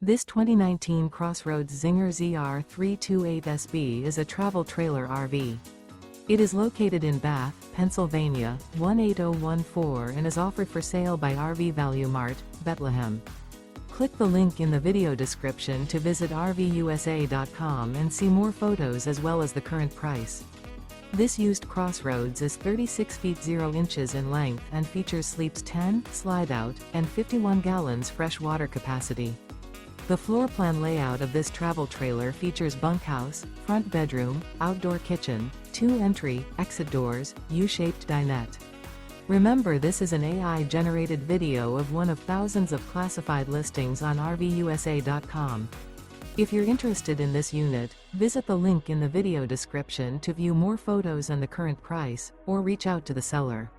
This 2019 CrossRoads Zinger ZR328SB is a travel trailer RV. It is located in Bath, Pennsylvania, 18014 and is offered for sale by RV Value Mart, Behtlehem. Click the link in the video description to visit RVUSA.com and see more photos as well as the current price. This used CrossRoads is 36 feet 0 inches in length and features sleeps 10, Slideout, and 51 gallons fresh water capacity. The floor plan layout of this travel trailer features bunkhouse, front bedroom, outdoor kitchen, 2 entry, exit doors, U-shaped dinette. Remember, this is an AI-generated video of one of thousands of classified listings on RVUSA.com. If you're interested in this unit, visit the link in the video description to view more photos and the current price, or reach out to the seller.